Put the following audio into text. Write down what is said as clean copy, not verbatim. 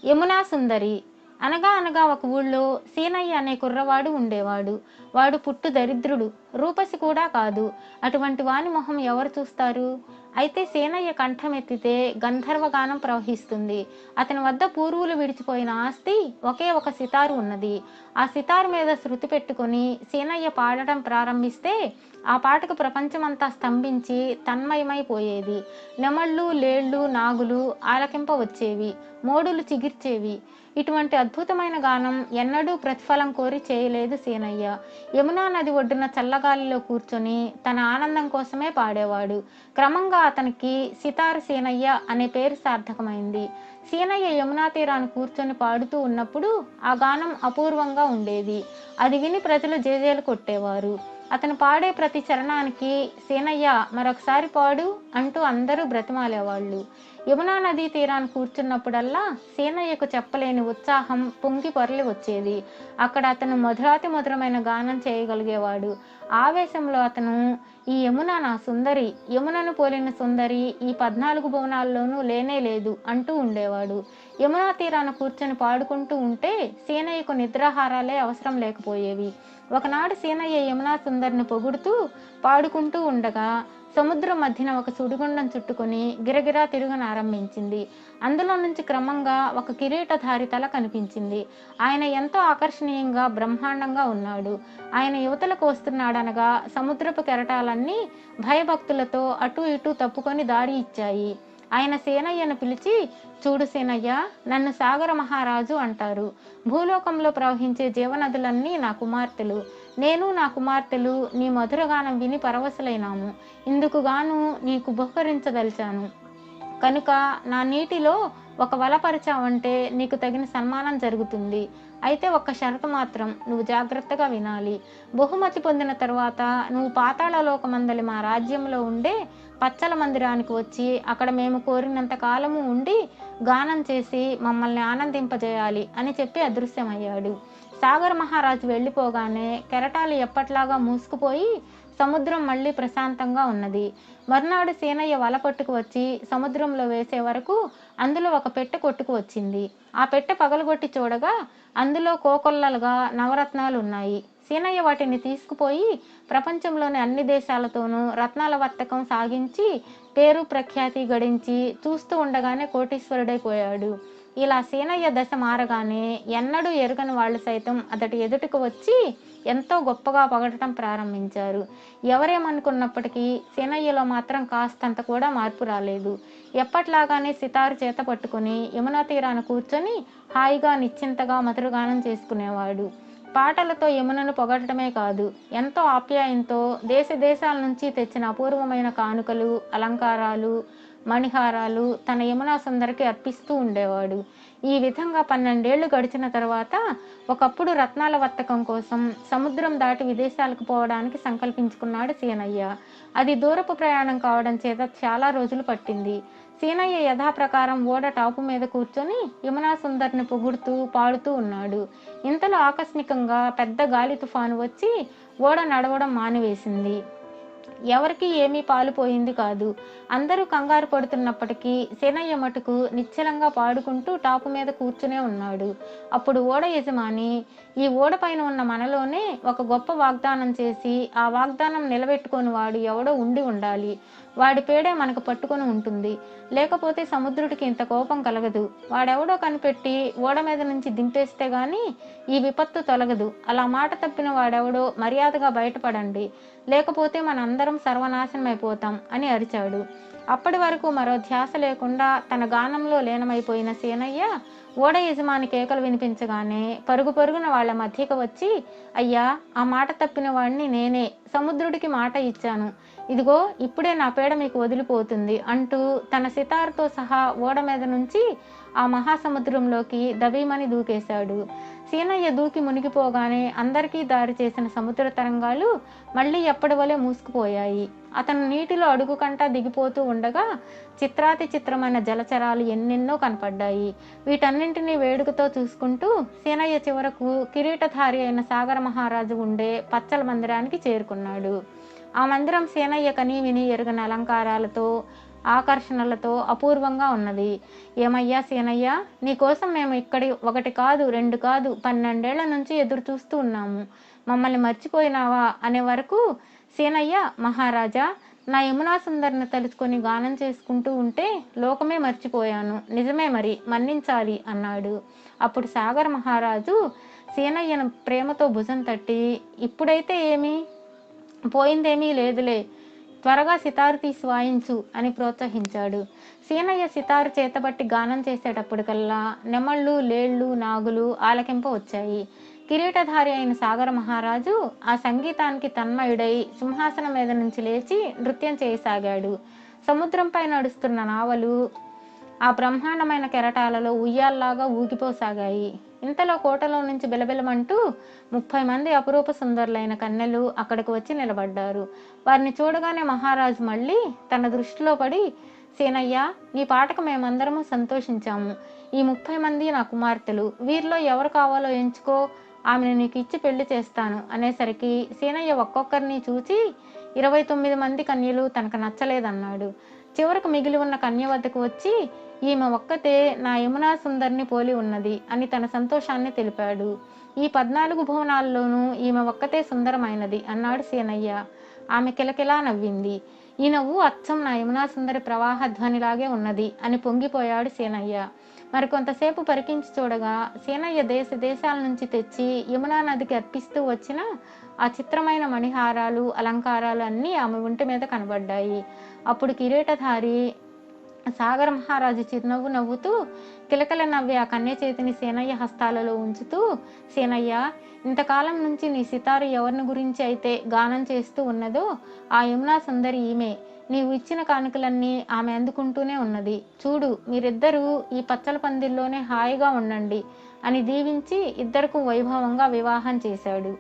యమునా సుందరి. అనగా అనగా ఒక ఊళ్ళో సీనయ్య అనే కుర్రవాడు ఉండేవాడు. వాడు పుట్టు దరిద్రుడు, రూపసి కూడా కాదు. అటువంటి వాని మొహం ఎవరు చూస్తారు? అయితే సీనయ్య కంఠమెత్తితే గంధర్వగానం ప్రవహిస్తుంది. అతని వద్ద పూర్వులు విడిచిపోయిన ఆస్తి ఒకే ఒక సితారు ఉన్నది. ఆ సితారు మీద శృతి పెట్టుకుని సీనయ్య పాడటం ప్రారంభిస్తే ఆ పాటకు ప్రపంచమంతా స్తంభించి తన్మయమైపోయేది. నెమళ్ళు, లేళ్ళు, నాగులు ఆలకింప వచ్చేవి, మోడులు చిగిర్చేవి. ఇటువంటి అద్భుతమైన గానం ఎన్నడూ ప్రతిఫలం కోరి చేయలేదు సీనయ్య. యమునా నది ఒడ్డున చల్లగాలిలో కూర్చొని తన ఆనందం కోసమే పాడేవాడు. క్రమంగా అతనికి సితారు సీనయ్య అనే పేరు సార్థకమైంది. సీనయ్య యమునా తీరాన్ని కూర్చొని పాడుతూ ఉన్నప్పుడు ఆ గానం అపూర్వంగా ఉండేది. అది విని ప్రజలు జేజేలు కొట్టేవారు. అతను పాడే ప్రతి చరణానికి సీనయ్య మరొకసారి పాడు అంటూ అందరూ బ్రతిమాలేవాళ్ళు. యమునా నదీ తీరాన్ని కూర్చున్నప్పుడల్లా సీనయ్యకు చెప్పలేని ఉత్సాహం పొంగి పొరలి వచ్చేది. అక్కడ అతను మధురాతి మధురమైన గానం చేయగలిగేవాడు. ఆవేశంలో అతను, ఈ యమున నా సుందరి, యమునను పోలిన సుందరి ఈ 14 భువనాల్లోనూ లేనే లేదు అంటూ ఉండేవాడు. యమునా తీరాన కూర్చొని పాడుకుంటూ ఉంటే సీనయ్యకు నిద్రాహారాలే అవసరం లేకపోయేవి. ఒకనాడు సీనయ్య యమునా సుందరిని పొగుడుతూ పాడుకుంటూ ఉండగా సముద్రం మధ్యన ఒక సుడిగుండం చుట్టుకొని గిరగిరా తిరగనారంభించింది. అందులో నుంచి క్రమంగా ఒక కిరీటధారి తల కనిపించింది. ఆయన ఎంతో ఆకర్షణీయంగా బ్రహ్మాండంగా ఉన్నాడు. ఆయన యువతలకు వస్తున్నాడనగా సముద్రపు కెరటాలన్నీ భయభక్తులతో అటూ ఇటూ తప్పుకొని దారి ఇచ్చాయి. ఆయన సీనయ్యను పిలిచి, చూడు సీనయ్య, నన్ను సాగర మహారాజు అంటారు. భూలోకంలో ప్రవహించే జీవనదులన్నీ నా కుమార్తెలు. నేను నా కుమార్తెలు నీ మధురగానం విని పరవశులైనాము. ఇందుకు గాను నీకు బహుకరించదలిచాను. కనుక నా నీటిలో ఒక వలపరిచావంటే నీకు తగిన సన్మానం జరుగుతుంది. అయితే ఒక్క షరతు మాత్రం నువ్వు జాగ్రత్తగా వినాలి. బహుమతి పొందిన తరువాత నువ్వు పాతాళలోకమందలి మా రాజ్యంలో ఉండే పచ్చల మందిరానికి వచ్చి అక్కడ మేము కోరినంత కాలము ఉండి గానం చేసి మమ్మల్ని ఆనందింపజేయాలి అని చెప్పి అదృశ్యమయ్యాడు. సాగర మహారాజు వెళ్ళిపోగానే కెరటాలు ఎప్పట్లాగా మూసుకుపోయి సముద్రం మళ్ళీ ప్రశాంతంగా ఉన్నది. మర్నాడు సీనయ్య వల పట్టుకు వచ్చి సముద్రంలో వేసే వరకు అందులో ఒక పెట్టె కొట్టుకు వచ్చింది. ఆ పెట్టె పగలగొట్టి చూడగా అందులో కోకొల్లలుగా నవరత్నాలు ఉన్నాయి. సీనయ్య వాటిని తీసుకుపోయి ప్రపంచంలోని అన్ని దేశాలతోనూ రత్నాల వర్తకం సాగించి పేరు ప్రఖ్యాతి గడించి చూస్తూ ఉండగానే కోటీశ్వరుడైపోయాడు. ఇలా సీనయ్య దశ మారగానే ఎన్నడూ ఎరుగని వాళ్ళు సైతం అతడి ఎదుటికి వచ్చి ఎంతో గొప్పగా పొగడటం ప్రారంభించారు. ఎవరేమనుకున్నప్పటికీ సీనయ్యలో మాత్రం కాస్తంత కూడా మార్పు రాలేదు. ఎప్పట్లాగానే సితారు చేత పట్టుకుని యమునా తీరాన కూర్చొని హాయిగా నిశ్చింతగా మధురగానం చేసుకునేవాడు. పాటలతో యమునను పొగడటమే కాదు, ఎంతో ఆప్యాయంతో దేశ దేశాల నుంచి తెచ్చిన అపూర్వమైన కానుకలు, అలంకారాలు, మణిహారాలు తన యమునా సుందరికి అర్పిస్తూ ఉండేవాడు. ఈ విధంగా 12 ఏళ్లు గడిచిన తర్వాత ఒకప్పుడు రత్నాల వర్తకం కోసం సముద్రం దాటి విదేశాలకు పోవడానికి సంకల్పించుకున్నాడు సీనయ్య. అది దూరపు ప్రయాణం కావడం చేత చాలా రోజులు పట్టింది. సీనయ్య యథాప్రకారం ఓడ టాపు మీద కూర్చొని యమునా సుందరిని పొగుడుతూ పాడుతూ ఉన్నాడు. ఇంతలో ఆకస్మికంగా పెద్ద గాలి తుఫాను వచ్చి ఓడ నడవడం మానివేసింది. ఎవరికి ఏమీ పాలుపోయింది కాదు. అందరూ కంగారు పడుతున్నప్పటికీ సీనయ్య మటుకు నిశ్చలంగా పాడుకుంటూ టాపు మీద కూర్చునే ఉన్నాడు. అప్పుడు ఓడ యజమాని, ఈ ఓడ పైన ఉన్న మనలోనే ఒక గొప్ప వాగ్దానం చేసి ఆ వాగ్దానం నిలబెట్టుకొని వాడు ఎవడో ఉండి ఉండాలి. వాడి పేడే మనకు పట్టుకొని ఉంటుంది. లేకపోతే సముద్రుడికి ఇంత కోపం కలగదు. వాడెవడో కనిపెట్టి ఓడ మీద నుంచి దింపేస్తే గాని ఈ విపత్తు తొలగదు. అలా మాట తప్పిన వాడెవడో మర్యాదగా బయటపడండి, లేకపోతే మనందరం సర్వనాశనమైపోతాం అని అరిచాడు. అప్పటి వరకు మరో ధ్యాస లేకుండా తన గానంలో లీనమైపోయిన సీనయ్య ఓడ యజమాని కేకలు వినిపించగానే పరుగు పరుగున వాళ్ల మధ్యకు వచ్చి, అయ్యా, ఆ మాట తప్పిన వాడిని నేనే. సముద్రుడికి మాట ఇచ్చాను. ఇదిగో ఇప్పుడే నా పేడ మీకు వదిలిపోతుంది అంటూ తన సితారుతో సహా ఓడ మీద నుంచి ఆ మహాసముద్రంలోకి దబీమని దూకేశాడు. సీనయ్య దూకి మునిగిపోగానే అందరికీ దారి చేసిన సముద్ర తరంగాలు మళ్ళీ ఎప్పటి వలె మూసుకుపోయాయి. అతను నీటిలో అడుగు కంటా దిగిపోతూ ఉండగా చిత్రాతి చిత్రమైన జలచరాలు ఎన్నెన్నో కనపడ్డాయి. వీటన్నింటినీ వేడుకతో చూసుకుంటూ సీనయ్య చివరకు కిరీటధారి అయిన సాగర మహారాజు ఉండే పచ్చల మందిరానికి చేరుకున్నాడు. ఆ మందిరం సీనయ్య కని విని ఎరుగని అలంకారాలతో, ఆకర్షణలతో అపూర్వంగా ఉన్నది. ఏమయ్యా సీనయ్య, నీకోసం మేము ఇక్కడి ఒకటి కాదు, రెండు కాదు, 12 ఏళ్ల నుంచి ఎదురు చూస్తూ ఉన్నాము. మమ్మల్ని మర్చిపోయినావా అనే వరకు సీనయ్య, మహారాజా, నా యమునా సుందరిని తలుచుకొని గానం చేసుకుంటూ ఉంటే లోకమే మర్చిపోయాను. నిజమే, మరి మన్నించాలి అన్నాడు. అప్పుడు సాగర మహారాజు సీనయ్యను ప్రేమతో భుజం తట్టి, ఇప్పుడైతే ఏమీ పోయిందేమీ లేదులే, త్వరగా సితారు తీసి వాయించు అని ప్రోత్సహించాడు. సీనయ్య సితారు చేతబట్టి గానం చేసేటప్పటికల్లా నెమళ్ళు, లేళ్ళు, నాగులు ఆలకింప వచ్చాయి. కిరీటధారి అయిన సాగర మహారాజు ఆ సంగీతానికి తన్మయుడై సింహాసనం మీద నుంచి లేచి నృత్యం చేయసాగాడు. సముద్రంపై నడుస్తున్న నావలు ఆ బ్రహ్మాండమైన కెరటాలలో ఉయ్యాల్లాగా ఊగిపోసాగాయి. ఇంతలో కోటలో నుంచి బిలబిలమంటూ 30 మంది అపురూప సుందరులైన కన్యలు అక్కడికి వచ్చి నిలబడ్డారు. వారిని చూడగానే మహారాజు మళ్ళీ తన దృష్టిలో పడి, సీనయ్య, నీ పాటకు మేమందరము సంతోషించాము. ఈ 30 మంది నా కుమార్తెలు. వీరిలో ఎవరు కావాలో ఎంచుకో, ఆమెను నీకు ఇచ్చి పెళ్లి చేస్తాను అనేసరికి సీనయ్య ఒక్కొక్కరిని చూచి 29 మంది కన్యలు తనకు నచ్చలేదన్నాడు. చివరకు మిగిలి ఉన్న కన్య వద్దకు వచ్చి, ఈమె ఒక్కతే నా యమునా సుందరిని పోలి ఉన్నది అని తన సంతోషాన్ని తెలిపాడు. ఈ 14 భువనాల్లోనూ ఈమె ఒక్కతే సుందరమైనది అన్నాడు సీనయ్య. ఆమె కిలకిలా నవ్వింది. ఈ నవ్వు అచ్చం నా యమునా సుందరి ప్రవాహ ధ్వనిలాగే ఉన్నది అని పొంగిపోయాడు సీనయ్య. మరి కొంతసేపు పరికించి చూడగా సీనయ్య దేశ దేశాల నుంచి తెచ్చి యమునా నదికి అర్పిస్తూ వచ్చిన ఆ చిత్రమైన మణిహారాలు, అలంకారాలు అన్నీ ఆమె ఒంటి మీద కనబడ్డాయి. అప్పుడు కిరీటధారి సాగర మహారాజు చిరునవ్వు నవ్వుతూ కిలకిల నవ్వే ఆ కన్య చేతిని సీనయ్య హస్తాలలో ఉంచుతూ, సీనయ్య, ఇంతకాలం నుంచి నీ సితారు ఎవరిని గురించి అయితే గానం చేస్తూ ఉన్నదో ఆ యమునా సుందరి ఈమె. నీవు ఇచ్చిన కానుకలన్నీ ఆమె అందుకుంటూనే ఉన్నది. చూడు, మీరిద్దరూ ఈ పచ్చల పందిల్లోనే హాయిగా ఉండండి అని దీవించి ఇద్దరకు వైభవంగా వివాహం చేశాడు.